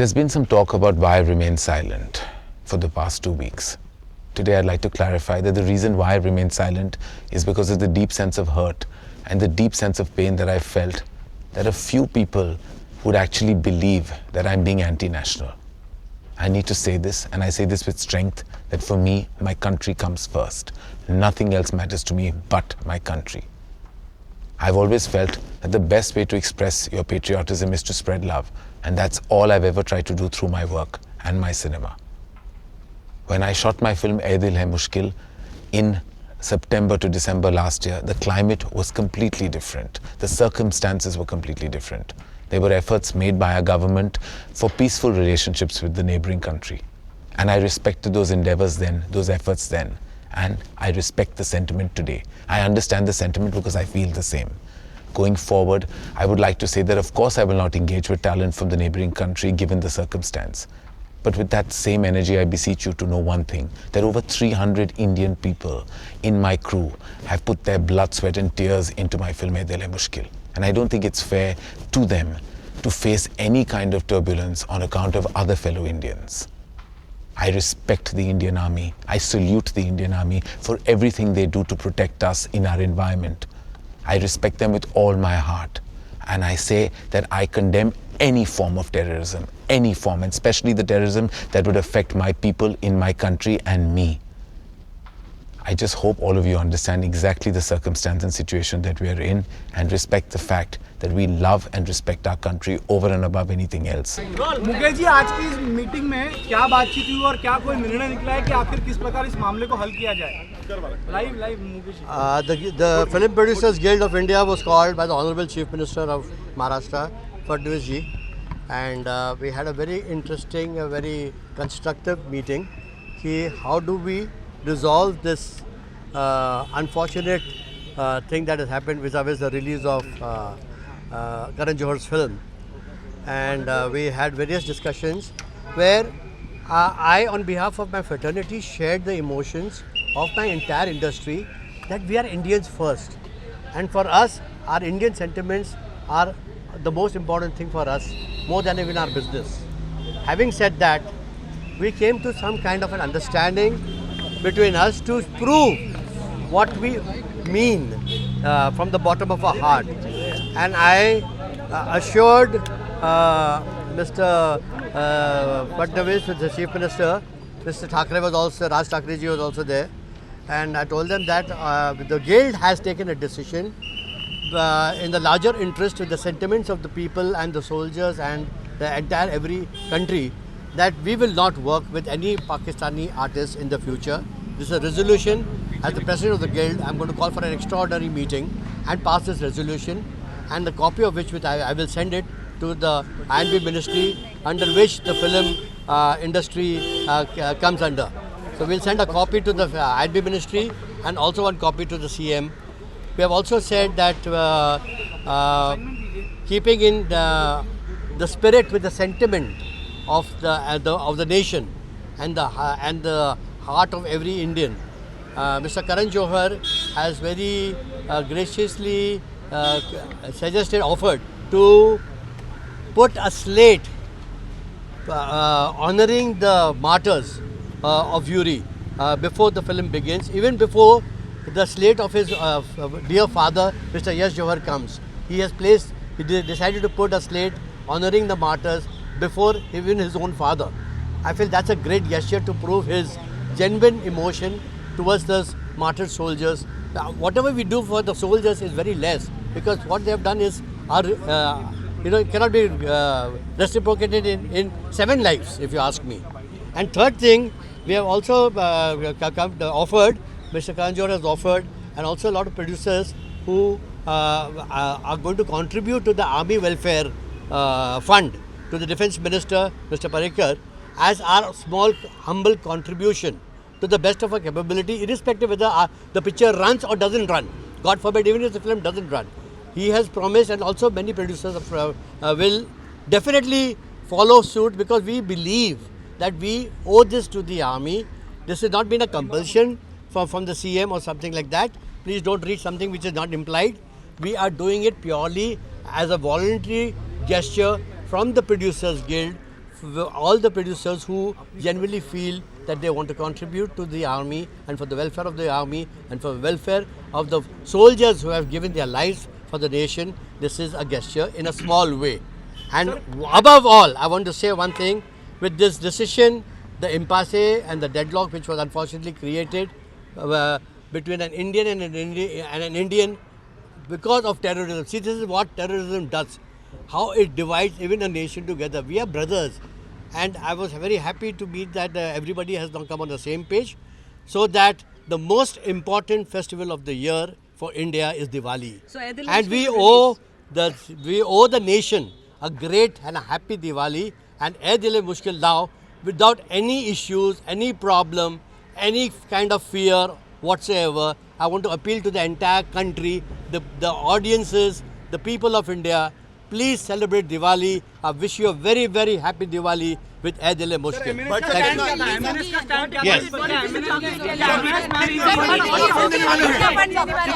There's been some talk about why I remained silent for the past 2 weeks. Today I'd like to clarify that the reason why I remained silent is because of the deep sense of hurt and the deep sense of pain that I felt that a few people would actually believe that I'm being anti-national. I need to say this, and I say this with strength, that for me, my country comes first. Nothing else matters to me but my country. I've always felt that the best way to express your patriotism is to spread love, and that's all I've ever tried to do through my work and my cinema. When I shot my film Ae Dil Hai Mushkil in September to December last year, the climate was completely different. The circumstances were completely different. There were efforts made by our government for peaceful relationships with the neighboring country. And I respected those endeavors then, those efforts then. And I respect the sentiment today. I understand the sentiment because I feel the same. Going forward, I would like to say that of course I will not engage with talent from the neighboring country given the circumstance. But with that same energy, I beseech you to know one thing, that over 300 Indian people in my crew have put their blood, sweat and tears into my film Ae Dil Hai Mushkil. And I don't think it's fair to them to face any kind of turbulence on account of other fellow Indians. I respect the Indian Army. I salute the Indian Army for everything they do to protect us in our environment. I respect them with all my heart. And I say that I condemn any form of terrorism, any form, and especially the terrorism that would affect my people in my country and me. I just hope all of you understand exactly the circumstance and situation that we are in and respect the fact that we love and respect our country over and above anything else. Mukesh ji, आज की इस meeting में क्या बातचीत हुई और क्या कोई निर्णय निकला है कि आखिर किस प्रकार इस मामले को हल किया जाए? Live Mukesh ji. The Film Producers Guild of India was called by the Honorable Chief Minister of Maharashtra, Fadnavis ji, and we had a very interesting, a very constructive meeting. How do we resolve this unfortunate thing that has happened vis-a-vis the release of Karan Johar's film, and we had various discussions where I, on behalf of my fraternity, shared the emotions of my entire industry that we are Indians first, and for us our Indian sentiments are the most important thing for us, more than even our business. Having said that, we came to some kind of an understanding between us to prove what we mean from the bottom of our heart. And I assured Mr. Fadnavis, the Chief Minister, Mr. Thackeray was also, Raj Thackeray ji was also there, and I told them that the Guild has taken a decision in the larger interest of the sentiments of the people and the soldiers and the entire every country, that we will not work with any Pakistani artists in the future. This is a resolution. As the President of the Guild, I am going to call for an extraordinary meeting and pass this resolution, and the copy of which I will send it to the INB Ministry, under which the film industry comes under. So we will send a copy to the INB Ministry and also one copy to the CM. We have also said that keeping in the spirit with the sentiment of the nation and the heart of every Indian, Mr. Karan Johar has very graciously offered to put a slate honoring the martyrs of Uri before the film begins, even before the slate of his dear father, Mr. Yash Johar, comes. He decided to put a slate honoring the martyrs before even his own father. I feel that's a great gesture to prove his genuine emotion towards the martyred soldiers. Whatever we do for the soldiers is very less, because what they have done is it cannot be reciprocated in 7 lives, if you ask me. And third thing, we have also offered, Mr. Karan Johar has offered, and also a lot of producers who are going to contribute to the Army Welfare Fund, to the Defence Minister, Mr. Parrikar, as our small, humble contribution to the best of our capability, irrespective whether the picture runs or doesn't run. God forbid, even if the film doesn't run. He has promised, and also many producers will definitely follow suit, because we believe that we owe this to the army. This has not been a compulsion from the CM or something like that. Please don't read something which is not implied. We are doing it purely as a voluntary gesture from the Producers Guild all the producers who genuinely feel that they want to contribute to the army and for the welfare of the army and for the welfare of the soldiers who have given their lives for the nation. This is a gesture in a small way. And above all, I want to say one thing. With this decision, the impasse and the deadlock which was unfortunately created between an Indian and an Indian because of terrorism. See, this is what terrorism does. How it divides even a nation together. We are brothers. And I was very happy to meet that everybody has now come on the same page. So that the most important festival of the year for India is Diwali. So, Air Dil and Mushkil we release. owe the nation a great and a happy Diwali. And Air Dil Mushkil now, without any issues, any problem, any kind of fear whatsoever, I want to appeal to the entire country, the audiences, the people of India. Please celebrate Diwali. I wish you a very, very happy Diwali with Air Dil Mushkil. Thank you. Yes.